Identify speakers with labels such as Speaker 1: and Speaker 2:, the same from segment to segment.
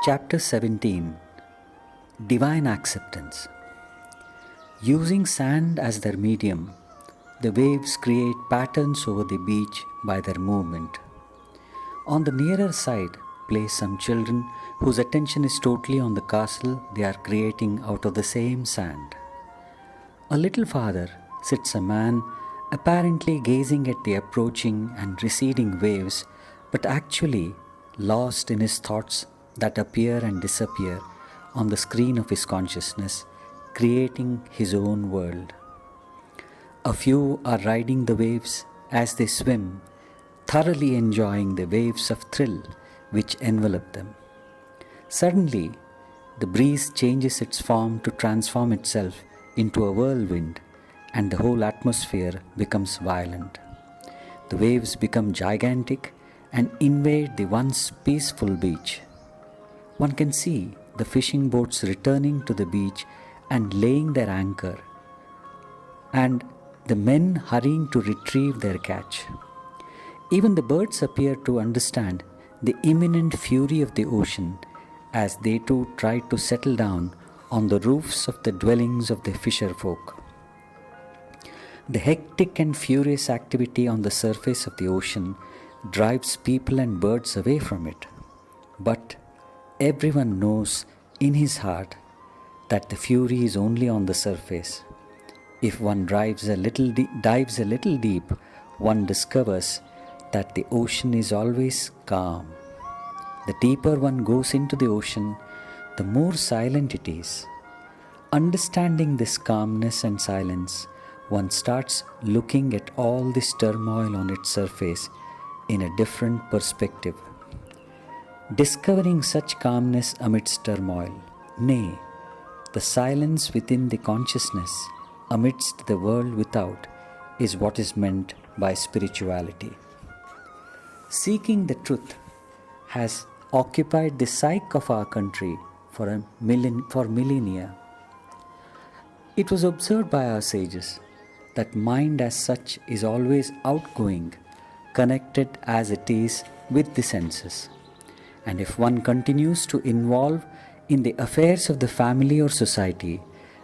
Speaker 1: Chapter 17 Divine Acceptance. Using sand as their medium, the waves create patterns over the beach by their movement. On the nearer side play some children whose attention is totally on the castle they are creating out of the same sand. A little farther sits a man apparently gazing at the approaching and receding waves, but actually lost in his thoughts that appear and disappear on the screen of his consciousness, creating his own world. A few are riding the waves as they swim, thoroughly enjoying the waves of thrill which envelop them. Suddenly, the breeze changes its form to transform itself into a whirlwind, and the whole atmosphere becomes violent. The waves become gigantic and invade the once peaceful beach. One can see the fishing boats returning to the beach and laying their anchor, and the men hurrying to retrieve their catch. Even the birds appear to understand the imminent fury of the ocean as they too try to settle down on the roofs of the dwellings of the fisher folk. The hectic and furious activity on the surface of the ocean drives people and birds away from it. But everyone knows in his heart that the fury is only on the surface. If one dives a little deep, one discovers that the ocean is always calm. The deeper one goes into the ocean, the more silent it is. Understanding this calmness and silence, one starts looking at all this turmoil on its surface in a different perspective. Discovering such calmness amidst turmoil, nay, the silence within the consciousness amidst the world without, is what is meant by spirituality. Seeking the truth has occupied the psyche of our country for millennia. It was observed by our sages that mind as such is always outgoing, connected as it is with the senses. And if one continues to involve in the affairs of the family or society,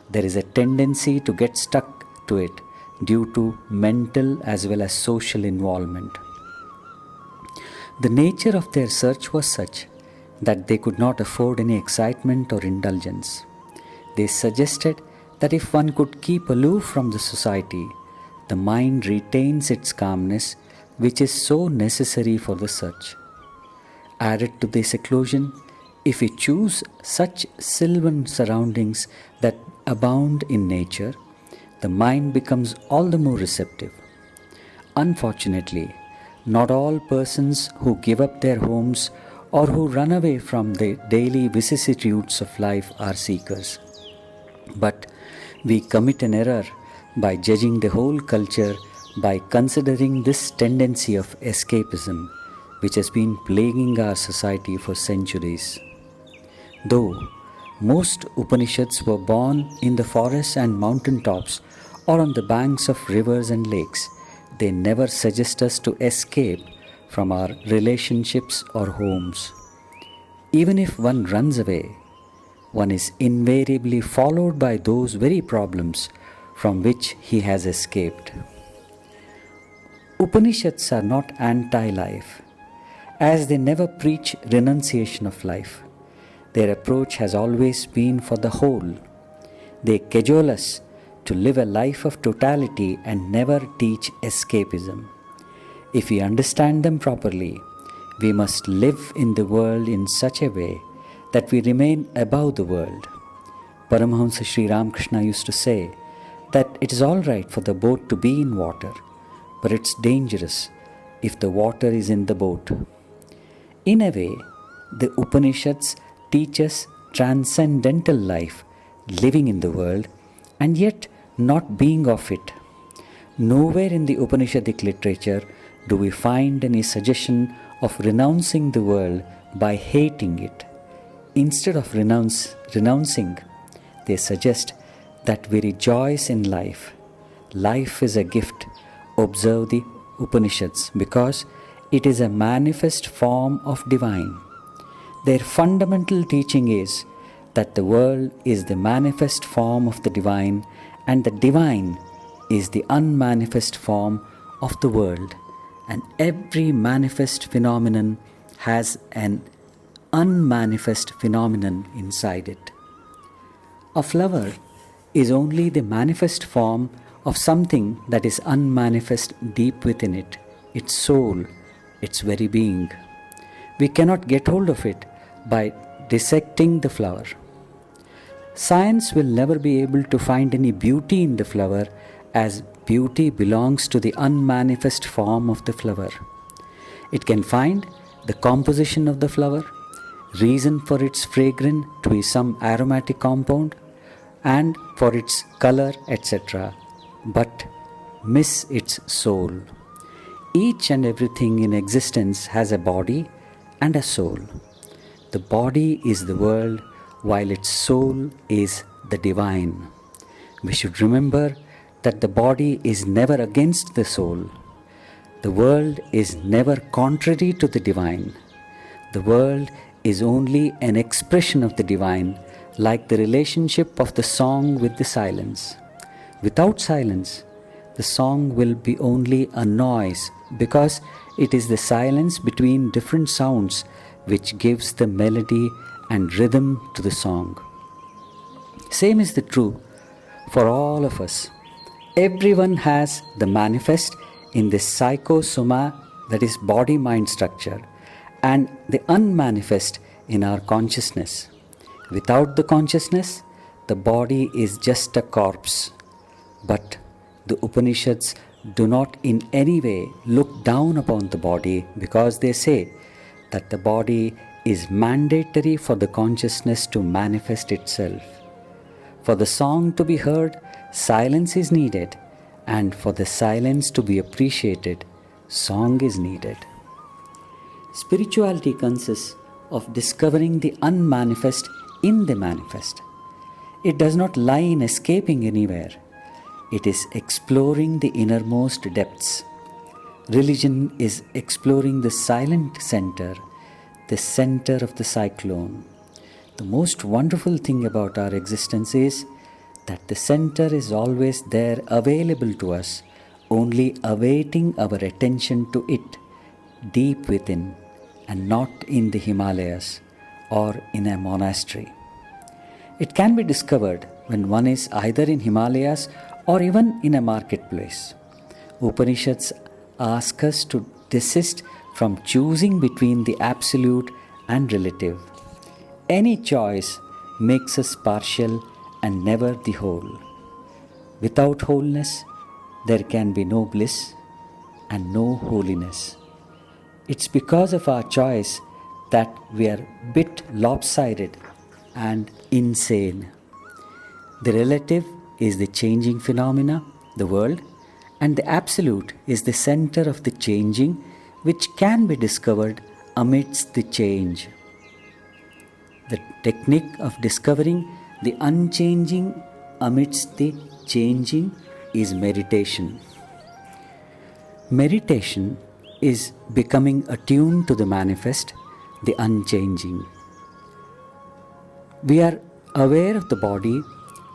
Speaker 1: there is a tendency to get stuck to it due to mental as well as social involvement. The nature of their search was such that they could not afford any excitement or indulgence. They suggested that if one could keep aloof from the society, the mind retains its calmness, which is so necessary for the search. Added to the seclusion, if we choose such sylvan surroundings that abound in nature, the mind becomes all the more receptive. Unfortunately, not all persons who give up their homes or who run away from the daily vicissitudes of life are seekers. But we commit an error by judging the whole culture by considering this tendency of escapism, which has been plaguing our society for centuries. Though most Upanishads were born in the forests and mountain tops or on the banks of rivers and lakes, they never suggest us to escape from our relationships or homes. Even if one runs away, one is invariably followed by those very problems from which he has escaped. Upanishads are not anti-life, as they never preach renunciation of life. Their approach has always been for the whole. They cajole us to live a life of totality and never teach escapism. If we understand them properly, we must live in the world in such a way that we remain above the world. Paramahamsa Sri Ramakrishna used to say that it is all right for the boat to be in water, but it's dangerous if the water is in the boat. In a way, the Upanishads teach us transcendental life, living in the world, and yet not being of it. Nowhere in the Upanishadic literature do we find any suggestion of renouncing the world by hating it. Instead of renouncing, they suggest that we rejoice in life. Life is a gift, observe the Upanishads, because it is a manifest form of divine. Their fundamental teaching is that the world is the manifest form of the divine and the divine is the unmanifest form of the world, and every manifest phenomenon has an unmanifest phenomenon inside it. A flower is only the manifest form of something that is unmanifest deep within it, its soul, its very being. We cannot get hold of it by dissecting the flower. Science will never be able to find any beauty in the flower, as beauty belongs to the unmanifest form of the flower. It can find the composition of the flower, reason for its fragrance to be some aromatic compound, and for its color, etc., but miss its soul. Each and everything in existence has a body and a soul. The body is the world, while its soul is the divine. We should remember that the body is never against the soul. The world is never contrary to the divine. The world is only an expression of the divine, like the relationship of the song with the silence. Without silence, the song will be only a noise, because it is the silence between different sounds which gives the melody and rhythm to the song. Same is the true for all of us. Everyone has the manifest in the psychosoma, that is body-mind structure, and the unmanifest in our consciousness. Without the consciousness, the body is just a corpse. But the Upanishads do not in any way look down upon the body, because they say that the body is mandatory for the consciousness to manifest itself. For the song to be heard, silence is needed, and for the silence to be appreciated, song is needed. Spirituality consists of discovering the unmanifest in the manifest. It does not lie in escaping anywhere. It is exploring the innermost depths. Religion is exploring the silent center, the center of the cyclone. The most wonderful thing about our existence is that the center is always there, available to us, only awaiting our attention to it, deep within, and not in the Himalayas or in a monastery. It can be discovered when one is either in Himalayas or even in a marketplace. Upanishads ask us to desist from choosing between the absolute and relative. Any choice makes us partial and never the whole. Without wholeness, there can be no bliss and no holiness. It's because of our choice that we are bit lopsided and insane. The relative is the changing phenomena, the world, and the absolute is the center of the changing, which can be discovered amidst the change. The technique of discovering the unchanging amidst the changing is meditation. Meditation is becoming attuned to the manifest, the unchanging. We are aware of the body,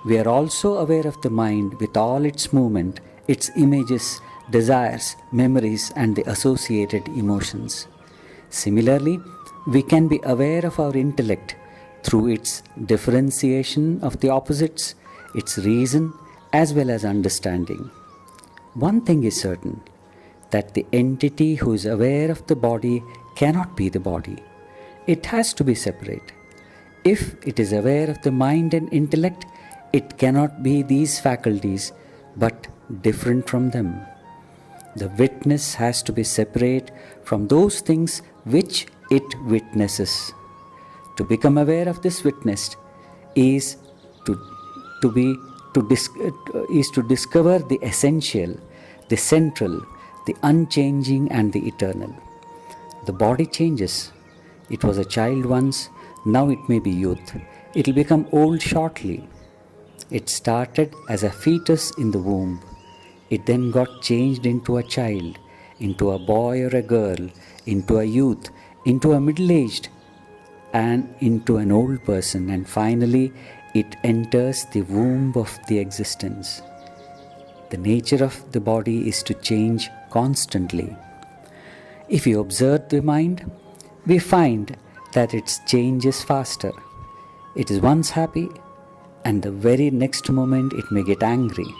Speaker 1: we are also aware of the mind with all its movement, its images, desires, memories, and the associated emotions. Similarly, we can be aware of our intellect through its differentiation of the opposites, its reason, as well as understanding. One thing is certain, that the entity who is aware of the body cannot be the body. It has to be separate. If it is aware of the mind and intellect, it cannot be these faculties, but different from them. The witness has to be separate from those things which it witnesses. To become aware of this witness is to discover the essential, the central, the unchanging, and the eternal. The body changes. It was a child once, now it may be youth. It will become old shortly. It started as a fetus in the womb. It then got changed into a child, into a boy or a girl, into a youth, into a middle-aged, and into an old person, and finally it enters the womb of the existence. The nature of the body is to change constantly. If we observe the mind, we find that its change is faster. It is once happy, and the very next moment it may get angry.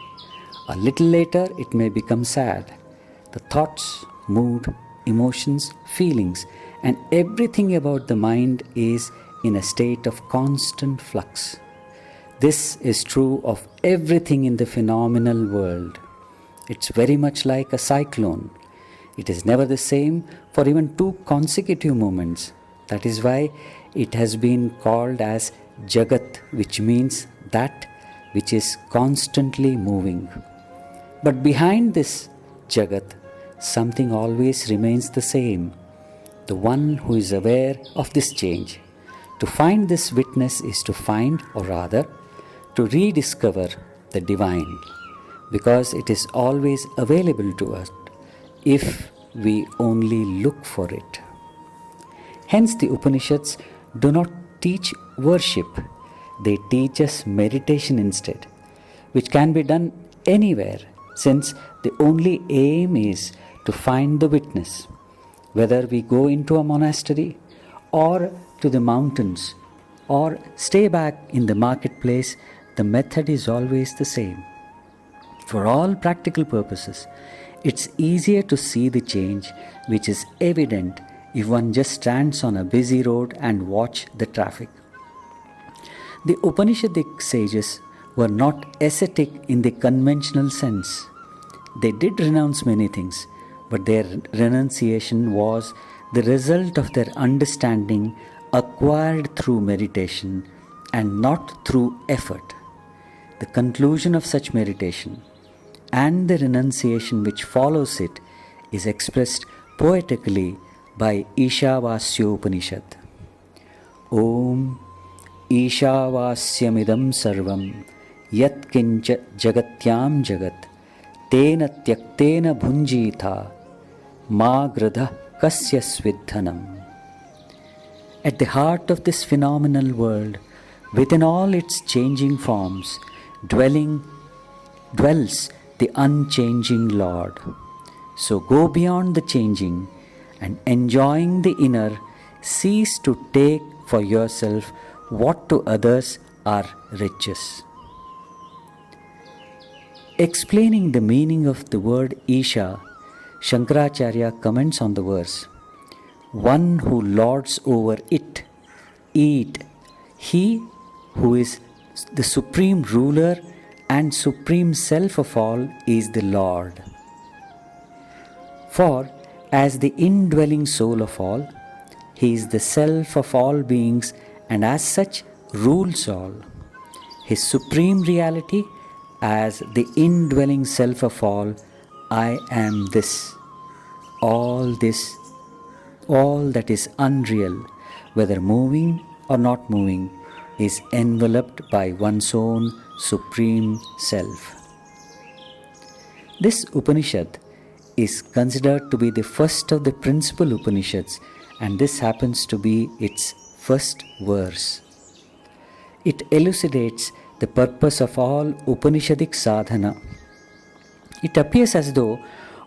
Speaker 1: A little later it may become sad. The thoughts, mood, emotions, feelings, and everything about the mind is in a state of constant flux. This is true of everything in the phenomenal world. It's very much like a cyclone. It is never the same for even 2 consecutive moments. That is why it has been called as Jagat, which means that which is constantly moving. But behind this Jagat, something always remains the same, the one who is aware of this change. To find this witness is to find, or rather, to rediscover the divine, because it is always available to us if we only look for it. Hence, the Upanishads do not teach worship, they teach us meditation instead, which can be done anywhere, since the only aim is to find the witness. Whether we go into a monastery or to the mountains or stay back in the marketplace, the method is always the same. For all practical purposes, it's easier to see the change which is evident if one just stands on a busy road and watch the traffic. The Upanishadic sages were not ascetic in the conventional sense. They did renounce many things, but their renunciation was the result of their understanding acquired through meditation and not through effort. The conclusion of such meditation and the renunciation which follows it is expressed poetically by Ishavasya Upanishad. Om Ishavasyamidam sarvam yat kincha jagatyam jagat tena tyaktena bhunjitha ma gradha kasya svidhanam. At the heart of this phenomenal world, within all its changing forms, dwells the unchanging Lord. So go beyond the changing, and enjoying the inner, cease to take for yourself what to others are riches. Explaining the meaning of the word Isha, Shankaracharya comments on the verse, one who lords over it, he who is the supreme ruler and supreme self of all is the Lord. For as the indwelling soul of all, he is the self of all beings and as such rules all. His supreme reality as the indwelling self of all, I am this, all that is unreal, whether moving or not moving, is enveloped by one's own supreme self. This Upanishad is considered to be the first of the principal Upanishads, and this happens to be its first verse. It elucidates the purpose of all Upanishadic sadhana. It appears as though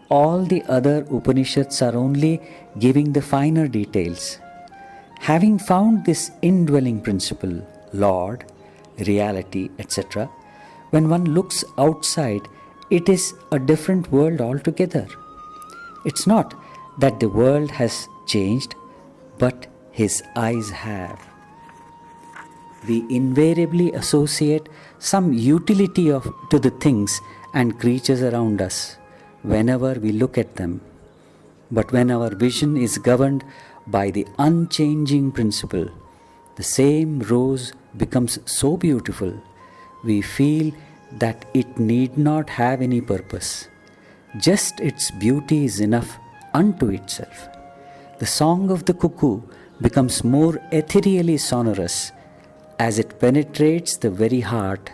Speaker 1: all the other Upanishads are only giving the finer details. Having found this indwelling principle, Lord, reality, etc., when one looks outside, it is a different world altogether. It's not that the world has changed, but his eyes have. We invariably associate some utility to the things and creatures around us whenever we look at them. But when our vision is governed by the unchanging principle, the same rose becomes so beautiful, we feel that it need not have any purpose. Just its beauty is enough unto itself. The song of the cuckoo becomes more ethereally sonorous as it penetrates the very heart.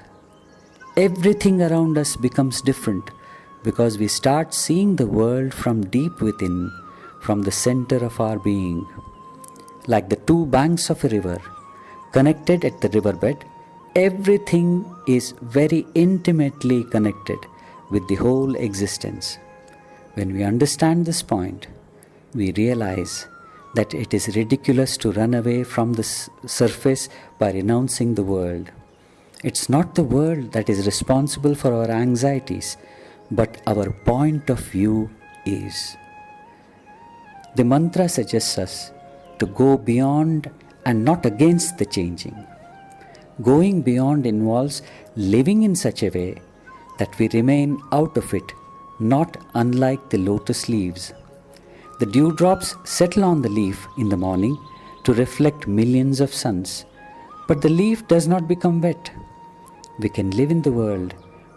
Speaker 1: Everything around us becomes different because we start seeing the world from deep within, from the center of our being. like the two banks of a river connected at the riverbed. Everything is very intimately connected with the whole existence. When we understand this point, we realize that it is ridiculous to run away from the surface by renouncing the world. It's not the world that is responsible for our anxieties, but our point of view is. The mantra suggests us to go beyond and not against the changing. Going beyond involves living in such a way that we remain out of it, not unlike the lotus leaves. The dewdrops settle on the leaf in the morning to reflect millions of suns, but the leaf does not become wet. We can live in the world,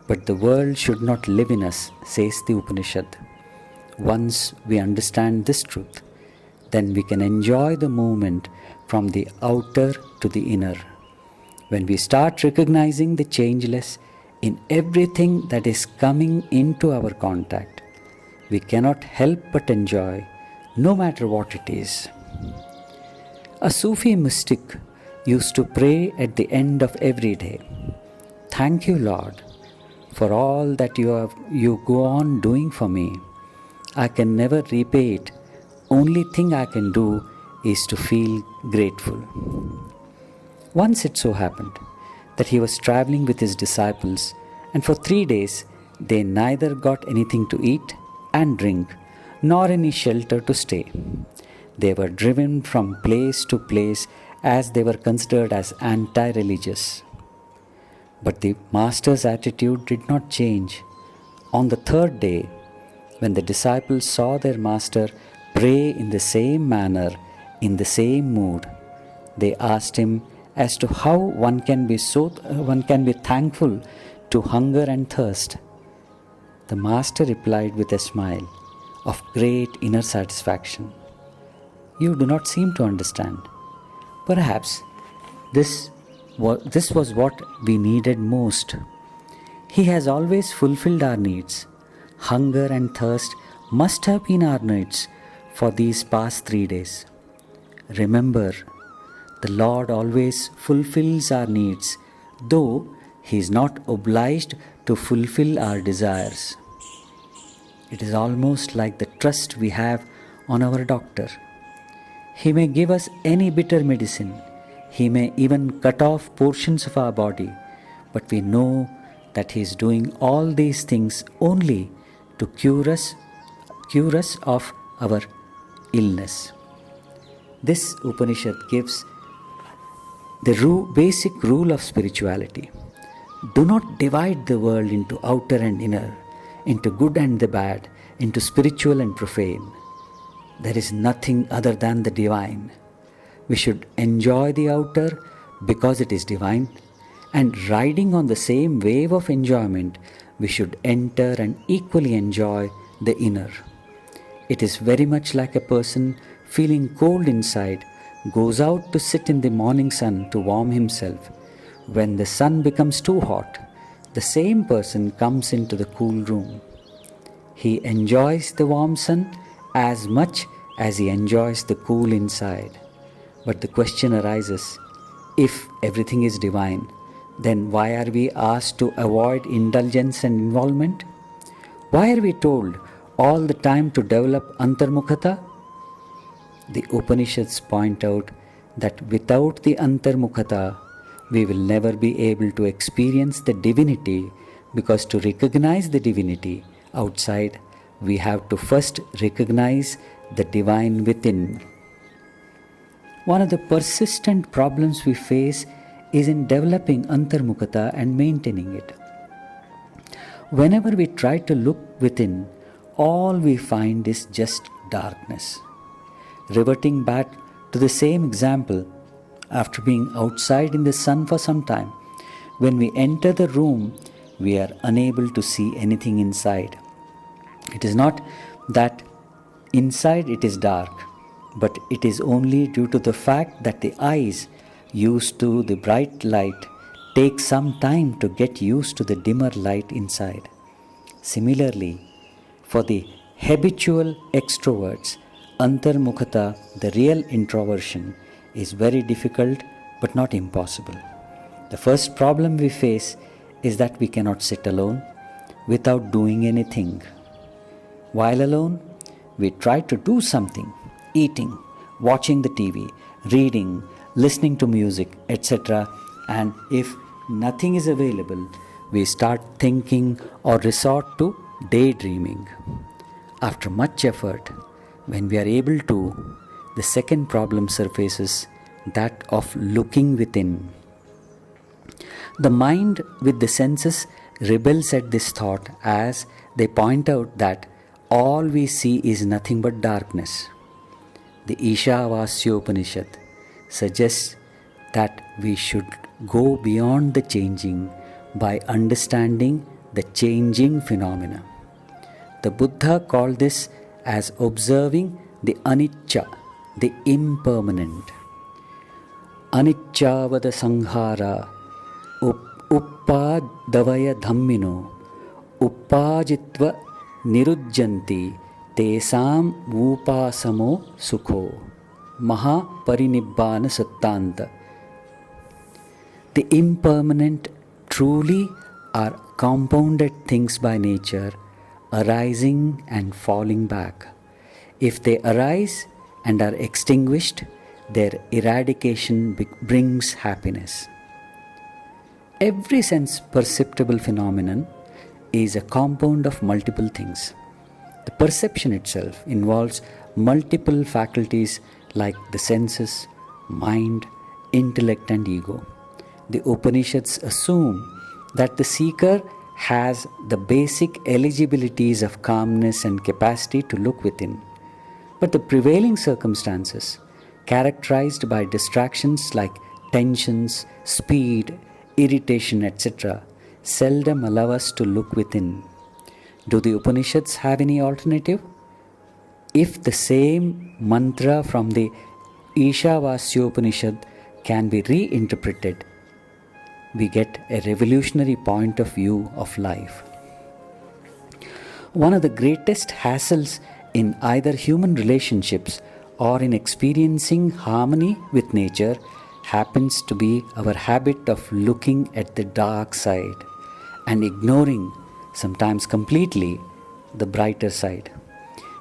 Speaker 1: but the world should not live in us, says the Upanishad. Once we understand this truth, then we can enjoy the movement from the outer to the inner. When we start recognizing the changeless in everything that is coming into our contact, we cannot help but enjoy, no matter what it is. A Sufi mystic used to pray at the end of every day, "Thank you, Lord, for all that you go on doing for me. I can never repay it. Only thing I can do is to feel grateful." Once it so happened that he was traveling with his disciples, and for 3 days they neither got anything to eat and drink, nor any shelter to stay. They were driven from place to place as they were considered as anti-religious. But the master's attitude did not change. On the 3rd day, when the disciples saw their master pray in the same manner, in the same mood, they asked him as to how one can be thankful to hunger and thirst. The master replied with a smile of great inner satisfaction, "You do not seem to understand. Perhaps this was what we needed most. He has always fulfilled our needs. Hunger and thirst must have been our needs for these past 3 days. Remember, the Lord always fulfills our needs, though He is not obliged to fulfill our desires. It is almost like the trust we have on our doctor. He may give us any bitter medicine. He may even cut off portions of our body, but we know that He is doing all these things only to cure us of our illness." This Upanishad gives the basic rule of spirituality. Do not divide the world into outer and inner, into good and the bad, into spiritual and profane. There is nothing other than the divine. We should enjoy the outer because it is divine, and riding on the same wave of enjoyment, we should enter and equally enjoy the inner. It is very much like a person feeling cold inside goes out to sit in the morning sun to warm himself. When the sun becomes too hot, the same person comes into the cool room. He enjoys the warm sun as much as he enjoys the cool inside. But the question arises, if everything is divine, then why are we asked to avoid indulgence and involvement? Why are we told all the time to develop antarmukhata? The Upanishads point out that without the antarmukhata, we will never be able to experience the divinity, because to recognize the divinity outside, we have to first recognize the divine within. One of the persistent problems we face is in developing antarmukhata and maintaining it. Whenever we try to look within, all we find is just darkness. Reverting back to the same example, after being outside in the sun for some time, when we enter the room, we are unable to see anything inside. It is not that inside it is dark, but it is only due to the fact that the eyes, used to the bright light, take some time to get used to the dimmer light inside. Similarly, for the habitual extroverts, antarmukhata, the real introversion, is very difficult but not impossible. The first problem we face is that we cannot sit alone without doing anything. While alone, we try to do something: eating, watching the TV, reading, listening to music, etc. And if nothing is available, we start thinking or resort to daydreaming. After much effort, when we are able to, the second problem surfaces, that of looking within. The mind with the senses rebels at this thought as they point out that all we see is nothing but darkness. The Ishavasya Upanishad suggests that we should go beyond the changing by understanding the changing phenomena. The Buddha called this as observing the anicca, the impermanent. Anicchavada sanghara uppadavaya dhammino uppajitva nirujjanti tesam upasamo sukho mahaparinibbana sattanta. The impermanent truly are compounded things by nature, arising and falling back. If they arise and are extinguished, their eradication brings happiness. Every sense perceptible phenomenon is a compound of multiple things. The perception itself involves multiple faculties like the senses, mind, intellect, and ego. The Upanishads assume that the seeker has the basic eligibilities of calmness and capacity to look within. But the prevailing circumstances, characterized by distractions like tensions, speed, irritation, etc., seldom allow us to look within. Do the Upanishads have any alternative? If the same mantra from the Ishavasya Upanishad can be reinterpreted, we get a revolutionary point of view of life. One of the greatest hassles in either human relationships or in experiencing harmony with nature happens to be our habit of looking at the dark side and ignoring, sometimes completely, the brighter side.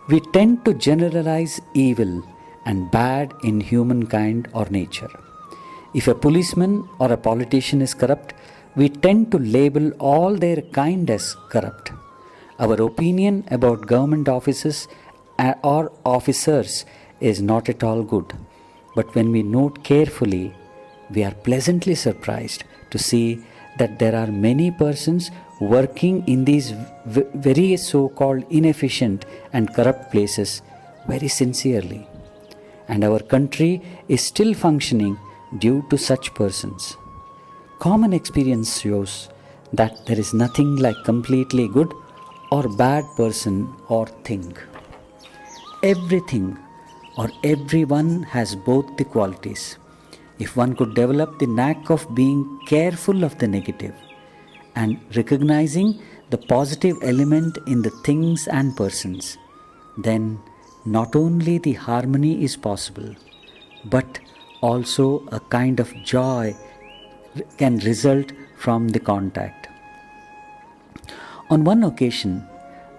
Speaker 1: We tend to generalize evil and bad in humankind or nature. If a policeman or a politician is corrupt, we tend to label all their kind as corrupt. Our opinion about government offices or officers is not at all good. But when we note carefully, we are pleasantly surprised to see that there are many persons working in these very so-called inefficient and corrupt places very sincerely. And our country is still functioning due to such persons. Common experience shows that there is nothing like completely good or bad person or thing. Everything or everyone has both the qualities. If one could develop the knack of being careful of the negative and recognizing the positive element in the things and persons, then not only the harmony is possible, but also a kind of joy can result from the contact. On one occasion,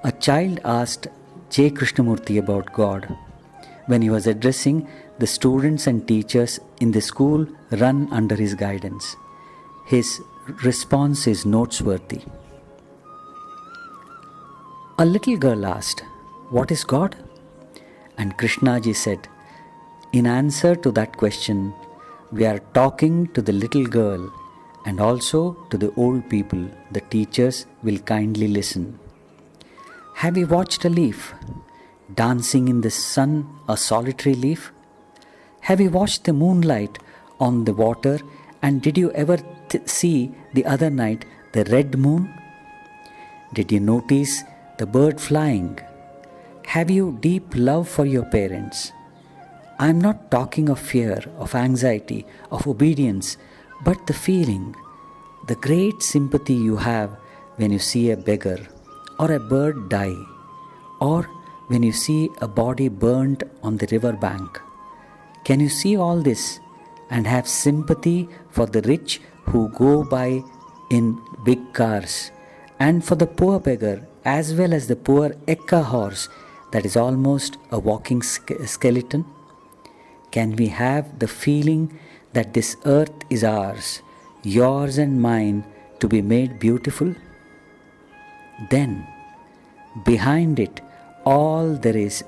Speaker 1: a child asked J. Krishnamurti about God when he was addressing the students and teachers in the school run under his guidance. His response is noteworthy. A little girl asked, "What is God?" And Krishnaji said, "In answer to that question, we are talking to the little girl and also to the old people. The teachers will kindly listen. Have you watched a leaf dancing in the sun, a solitary leaf? Have you watched the moonlight on the water, and did you ever see the other night the red moon? Did you notice the bird flying? Have you deep love for your parents? I am not talking of fear, of anxiety, of obedience, but the feeling, the great sympathy you have when you see a beggar or a bird die, or when you see a body burnt on the river bank. Can you see all this and have sympathy for the rich who go by in big cars, and for the poor beggar as well as the poor ekka horse that is almost a walking skeleton? Can we have the feeling that this earth is ours, yours and mine, to be made beautiful? Then, behind it all, there is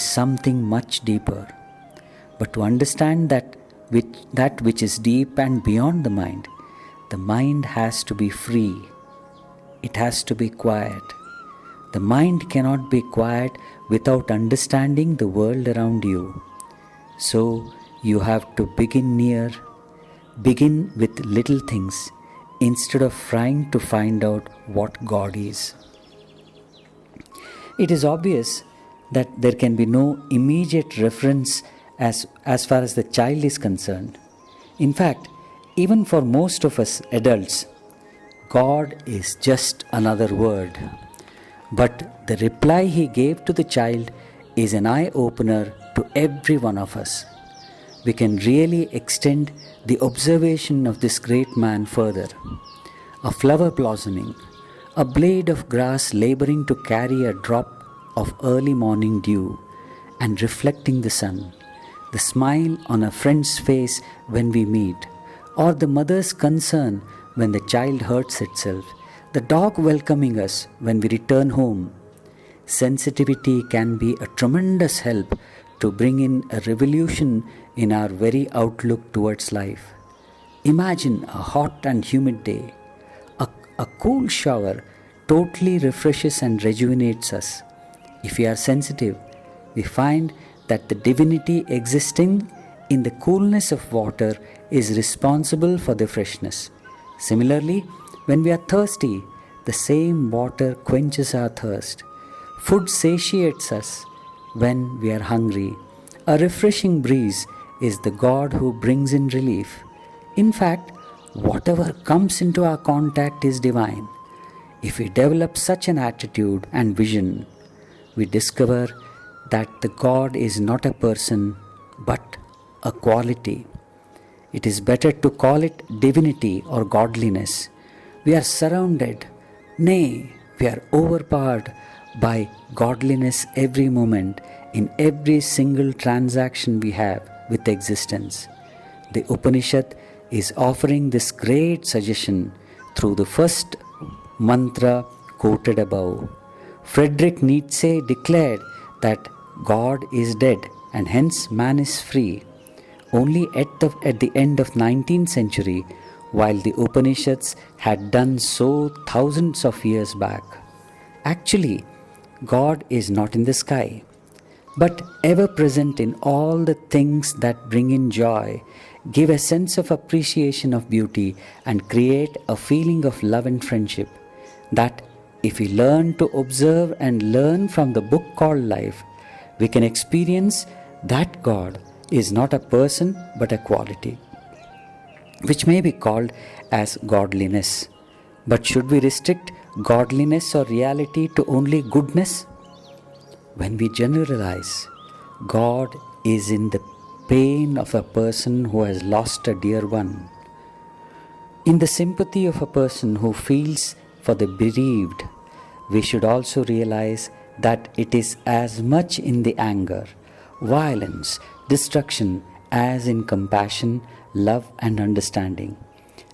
Speaker 1: something much deeper. But to understand that which is deep and beyond the mind has to be free. It has to be quiet. The mind cannot be quiet without understanding the world around you. So you have to begin with little things instead of trying to find out what God is. It is obvious that there can be no immediate reference as far as the child is concerned. In fact, even for most of us adults, God is just another word. But the reply he gave to the child is an eye-opener to every one of us. We can really extend the observation of this great man further. A flower blossoming, a blade of grass laboring to carry a drop of early morning dew and reflecting the sun, the smile on a friend's face when we meet, or the mother's concern when the child hurts itself, the dog welcoming us when we return home. Sensitivity can be a tremendous help to bring in a revolution in our very outlook towards life. Imagine a hot and humid day. A cool shower totally refreshes and rejuvenates us. If we are sensitive, we find that the divinity existing in the coolness of water is responsible for the freshness. Similarly, when we are thirsty, the same water quenches our thirst. Food satiates us when we are hungry. A refreshing breeze is the God who brings in relief. In fact, whatever comes into our contact is divine. If we develop such an attitude and vision, we discover that the God is not a person but a quality. It is better to call it divinity or godliness. We are surrounded, nay, we are overpowered by godliness every moment in every single transaction we have with existence. The Upanishad is offering this great suggestion through the first mantra quoted above. Friedrich Nietzsche declared that God is dead and hence man is free. Only at the end of 19th century, while the Upanishads had done so thousands of years back. Actually, God is not in the sky, but ever present in all the things that bring in joy, give a sense of appreciation of beauty, and create a feeling of love and friendship, that if we learn to observe and learn from the book called life, we can experience that God is not a person but a quality, which may be called as godliness. But should we restrict godliness or reality to only goodness? When we generalize, God is in the pain of a person who has lost a dear one, in the sympathy of a person who feels for the bereaved. We should also realize that it is as much in the anger, violence, destruction as in compassion, love and understanding,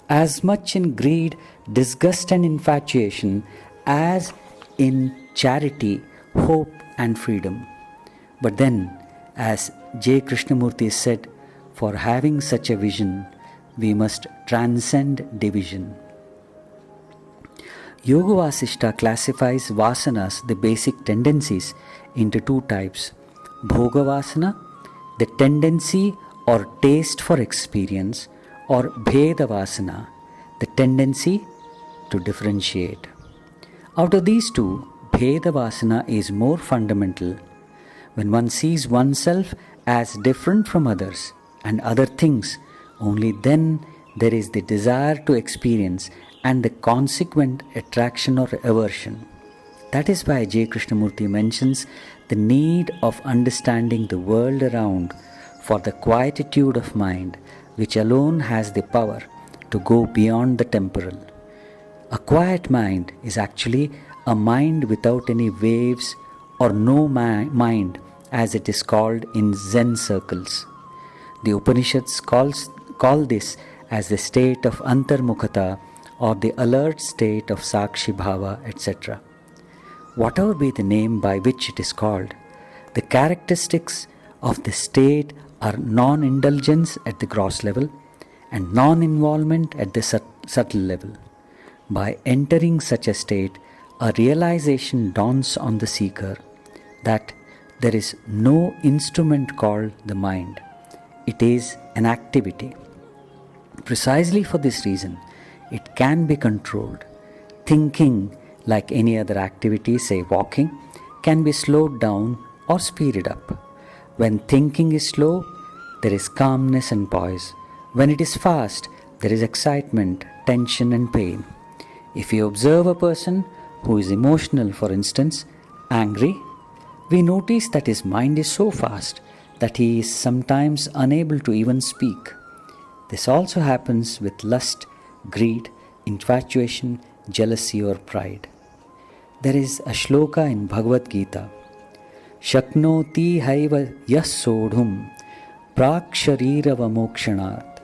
Speaker 1: as much in greed, disgust and infatuation as in charity, hope and freedom. But then, as J. Krishnamurti said, for having such a vision, we must transcend division. Yoga Vasishta classifies vasanas, the basic tendencies, into two types. Bhoga Vasana, the tendency or taste for experience, or Bheda Vasana, the tendency to differentiate. Out of these two, Bheda Vasana is more fundamental. When one sees oneself as different from others and other things, only then there is the desire to experience and the consequent attraction or aversion. That is why J. Krishnamurti mentions the need of understanding the world around for the quietude of mind, which alone has the power to go beyond the temporal. A quiet mind is actually a mind without any waves, or no mind as it is called in Zen circles. The Upanishads call this as the state of Antarmukhata or the alert state of Sakshi Bhava, etc. Whatever be the name by which it is called, the characteristics of the state are non-indulgence at the gross level and non-involvement at the subtle level. By entering such a state, a realization dawns on the seeker that there is no instrument called the mind. It is an activity. Precisely for this reason, it can be controlled. Thinking, like any other activity, say walking, can be slowed down or speeded up. When thinking is slow, there is calmness and poise. When it is fast, there is excitement, tension and pain. If you observe a person who is emotional, for instance, angry, we notice that his mind is so fast that he is sometimes unable to even speak. This also happens with lust, greed, infatuation, jealousy or pride. There is a shloka in Bhagavad Gita, Shaknoti haiva yas sodhum prak sharirava mokshanat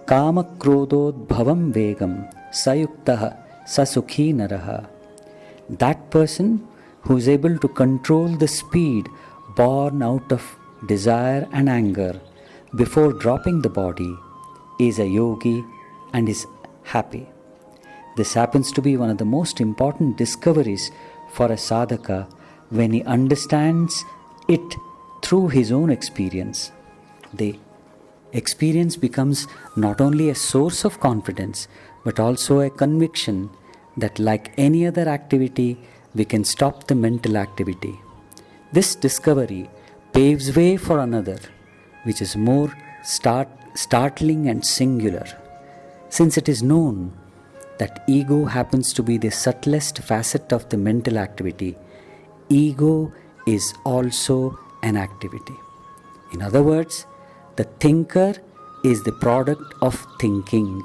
Speaker 1: kama krodod bhavam vegam sayuktaha sasukhi naraha. That person who is able to control the speed born out of desire and anger before dropping the body is a yogi and is happy. This happens to be one of the most important discoveries for a sadhaka when he understands it through his own experience. The experience becomes not only a source of confidence but also a conviction that, like any other activity, we can stop the mental activity. This discovery paves way for another, which is more startling and singular, since it is known that ego happens to be the subtlest facet of the mental activity. Ego is also an activity. In other words, the thinker is the product of thinking.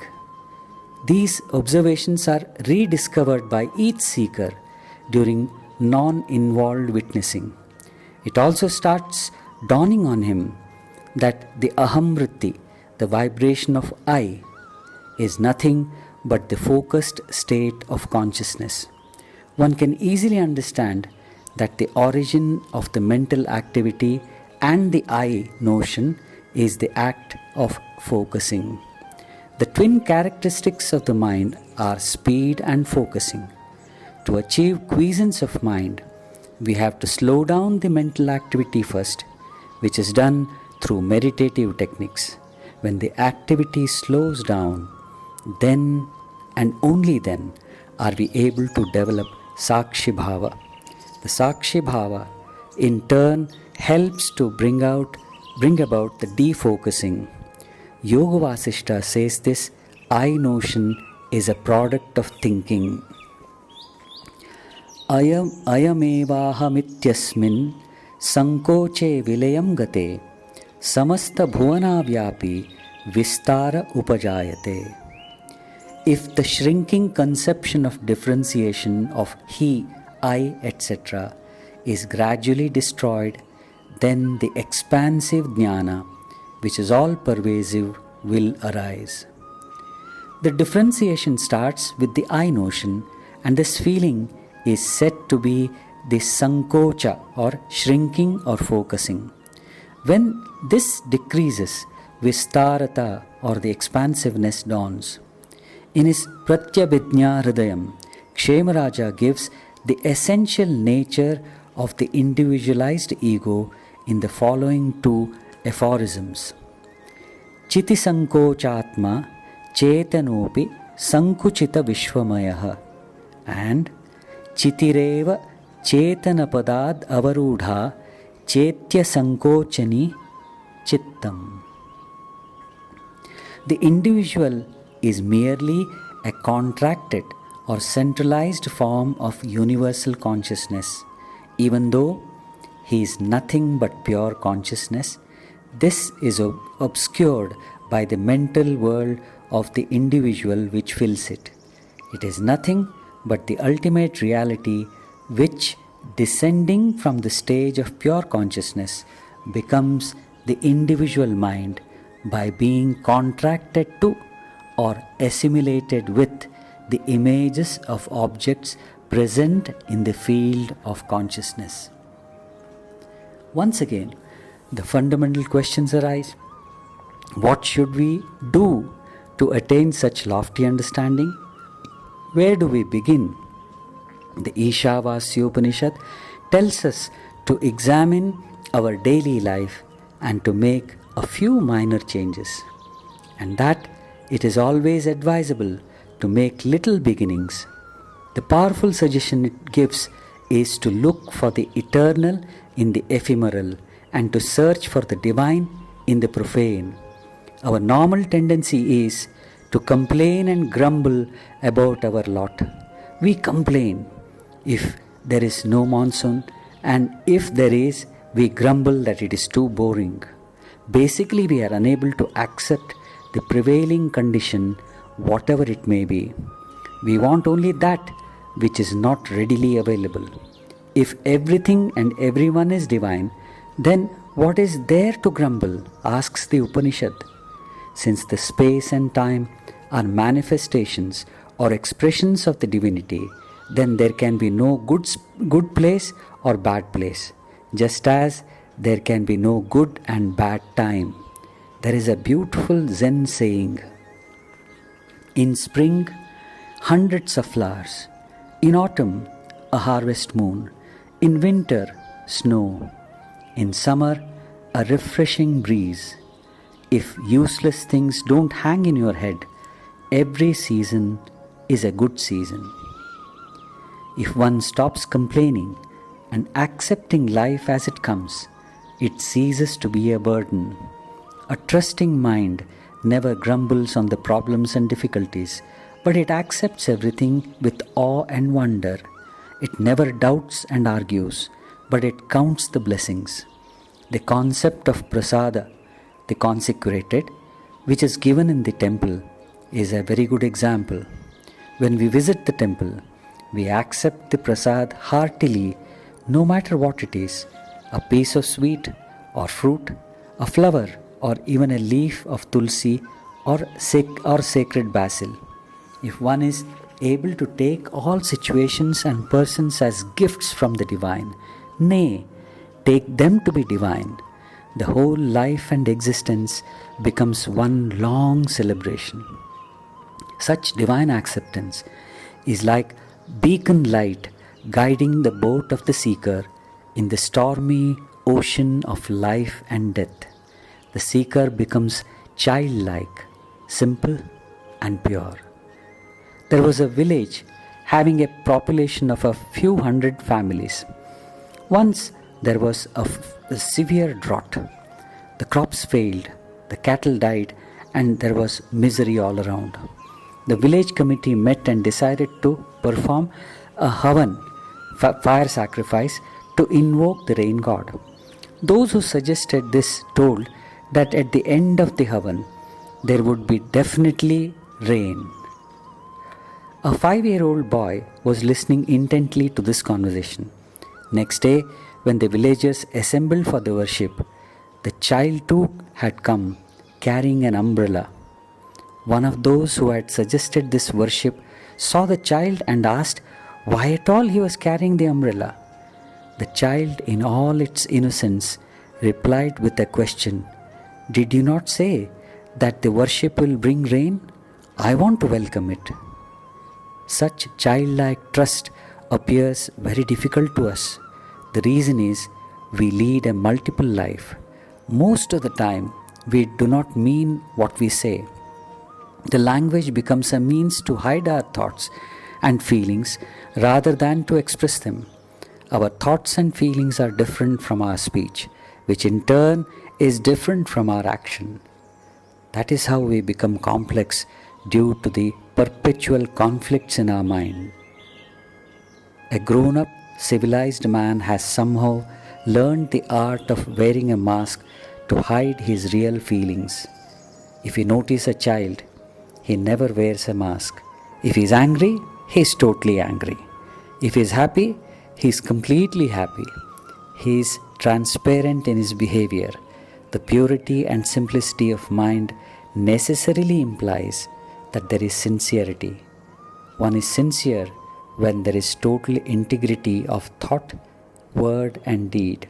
Speaker 1: These observations are rediscovered by each seeker during non-involved witnessing. It also starts dawning on him that the ahamvritti, the vibration of I, is nothing but the focused state of consciousness. One can easily understand that the origin of the mental activity and the I notion is the act of focusing. The twin characteristics of the mind are speed and focusing. To achieve quiescence of mind, we have to slow down the mental activity first, which is done through meditative techniques. When the activity slows down, then and only then are we able to develop Sakshi Bhava. The Sakshi Bhava in turn helps to bring about the defocusing. Yoga Vasishta says this I notion is a product of thinking. Ayamevahamityasmin sankoche vilayam gate samasta bhuvana vyapi vistara upajayate. If the shrinking conception of differentiation of he, I, etc. is gradually destroyed, then the expansive jnana, which is all pervasive, will arise. The differentiation starts with the I notion, and this feeling is said to be the sankocha or shrinking or focusing. When this decreases, vistarata or the expansiveness dawns. In his Pratyabhijna Hridayam, Kshemaraja gives the essential nature of the individualized ego in the following two aphorisms. Chiti sankochatma chetanopi sankuchita vishwamayah and chitireva chetanapadad avarudha chetya sankochani chittam. The individual is merely a contracted or centralized form of universal consciousness. Even though he is nothing but pure consciousness, This is obscured by the mental world of the individual which fills it. It is nothing but the ultimate reality which, descending from the stage of pure consciousness, becomes the individual mind by being contracted to or assimilated with the images of objects present in the field of consciousness. Once again, the fundamental questions arise. What should we do to attain such lofty understanding? Where do we begin? The Ishavasya Upanishad tells us to examine our daily life and to make a few minor changes, and that it is always advisable to make little beginnings. The powerful suggestion it gives is to look for the eternal in the ephemeral and to search for the divine in the profane. Our normal tendency is to complain and grumble about our lot. We complain if there is no monsoon, and if there is, we grumble that it is too boring. Basically, we are unable to accept the prevailing condition, whatever it may be. We want only that which is not readily available. If everything and everyone is divine, then what is there to grumble? Asks the Upanishad. Since the space and time are manifestations or expressions of the divinity, then there can be no good place or bad place, just as there can be no good and bad time. There is a beautiful Zen saying, in spring, hundreds of flowers, in autumn, a harvest moon, in winter, snow, in summer, a refreshing breeze. If useless things don't hang in your head, every season is a good season. If one stops complaining and accepting life as it comes, it ceases to be a burden. A trusting mind never grumbles on the problems and difficulties, but it accepts everything with awe and wonder. It never doubts and argues, but it counts the blessings. The concept of prasada, the consecrated, which is given in the temple, is a very good example. When we visit the temple, we accept the prasad heartily, no matter what it is, a piece of sweet or fruit, a flower, or even a leaf of tulsi or sacred basil. If one is able to take all situations and persons as gifts from the divine, nay, take them to be divine, the whole life and existence becomes one long celebration. Such divine acceptance is like beacon light guiding the boat of the seeker in the stormy ocean of life and death. The seeker becomes childlike, simple and pure. There was a village having a population of a few hundred families. Once there was a severe drought. The crops failed, the cattle died, and there was misery all around. The village committee met and decided to perform a havan, fire sacrifice, to invoke the rain god. Those who suggested this told that at the end of the havan, there would be definitely rain. A 5-year-old boy was listening intently to this conversation. Next day, when the villagers assembled for the worship, the child too had come carrying an umbrella. One of those who had suggested this worship saw the child and asked why at all he was carrying the umbrella. The child, in all its innocence, replied with a question, "Did you not say that the worship will bring rain? I want to welcome it." Such childlike trust appears very difficult to us. The reason is we lead a multiple life. Most of the time, we do not mean what we say. The language becomes a means to hide our thoughts and feelings rather than to express them. Our thoughts and feelings are different from our speech, which in turn is different from our action. That is how we become complex due to the perpetual conflicts in our mind. A grown-up, civilized man has somehow learned the art of wearing a mask to hide his real feelings. If you notice a child, he never wears a mask. If he is angry, he is totally angry. If he is happy, he is completely happy. He is transparent in his behavior. The purity and simplicity of mind necessarily implies that there is sincerity. One is sincere when there is total integrity of thought, word, and deed.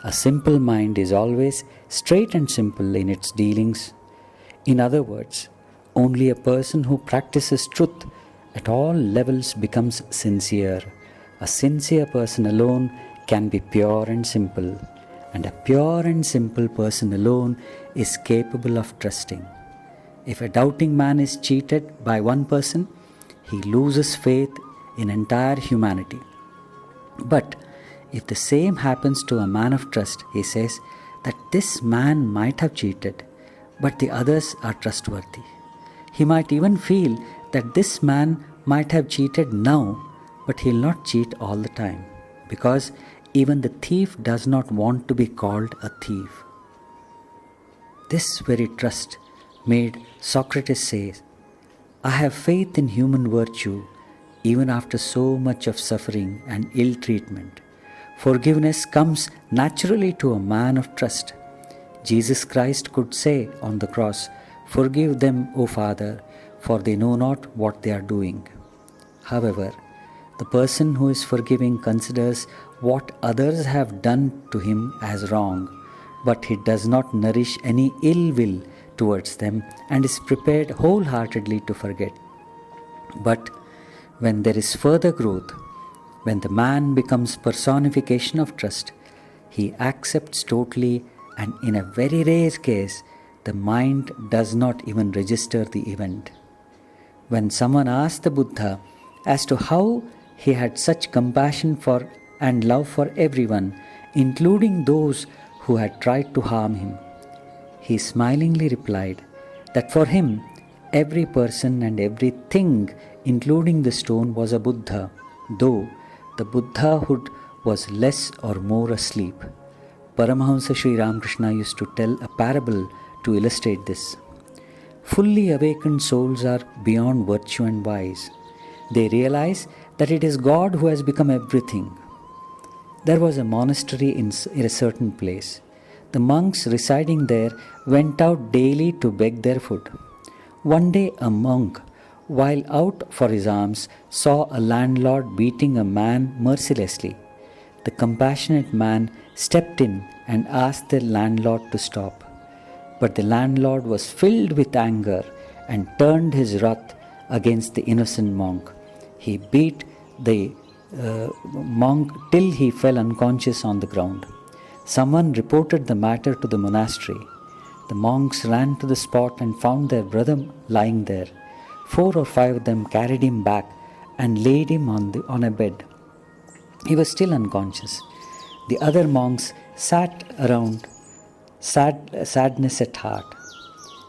Speaker 1: A simple mind is always straight and simple in its dealings. In other words, only a person who practices truth at all levels becomes sincere. A sincere person alone can be pure and simple, and a pure and simple person alone is capable of trusting. If a doubting man is cheated by one person, he loses faith in entire humanity. But if the same happens to a man of trust, he says that this man might have cheated, but the others are trustworthy. He might even feel that this man might have cheated now, but he'll not cheat all the time, because even the thief does not want to be called a thief. This very trust made Socrates say, I have faith in human virtue even after so much of suffering and ill treatment. Forgiveness comes naturally to a man of trust. Jesus Christ could say on the cross, Forgive them, O Father, for they know not what they are doing. However, the person who is forgiving considers what others have done to him as wrong, but he does not nourish any ill will towards them and is prepared wholeheartedly to forget. But when there is further growth, when the man becomes personification of trust, he accepts totally, and in a very rare case, the mind does not even register the event. When someone asked the Buddha as to how he had such compassion for and love for everyone, including those who had tried to harm him, he smilingly replied that for him, every person and everything, including the stone, was a Buddha, though the Buddhahood was less or more asleep. Paramahamsa Sri Ramakrishna used to tell a parable to illustrate this. Fully awakened souls are beyond virtue and vice. They realize that it is God who has become everything. There was a monastery in a certain place. The monks residing there went out daily to beg their food. One day a monk, while out for his alms, saw a landlord beating a man mercilessly. The compassionate man stepped in and asked the landlord to stop. But the landlord was filled with anger and turned his wrath against the innocent monk. He beat the monk till he fell unconscious on the ground. Someone reported the matter to the monastery. The monks ran to the spot and found their brother lying there. 4 or 5 of them carried him back and laid him on a bed. He was still unconscious. The other monks sat around, sadness at heart.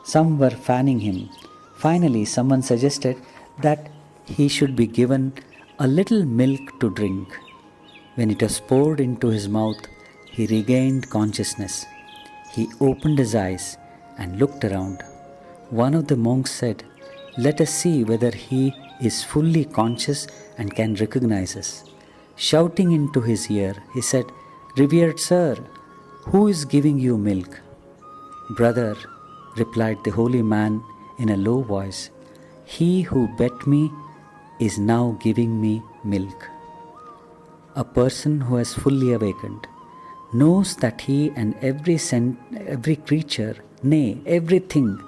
Speaker 1: Some were fanning him. Finally, someone suggested that he should be given a little milk to drink. When it was poured into his mouth, he regained consciousness. He opened his eyes and looked around. One of the monks said, Let us see whether he is fully conscious and can recognize us. Shouting into his ear, he said, Revered sir, who is giving you milk? Brother, replied the holy man in a low voice, He who bet me is now giving me milk. A person who has fully awakened knows that he and every creature, nay, everything,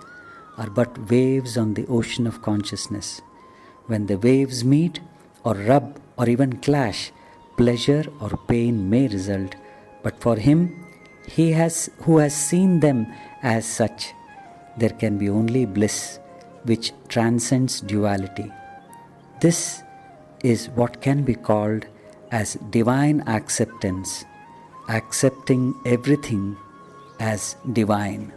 Speaker 1: are but waves on the ocean of consciousness. When the waves meet or rub or even clash, pleasure or pain may result, but for him who has seen them as such, there can be only bliss which transcends duality. This is what can be called as divine acceptance, accepting everything as divine.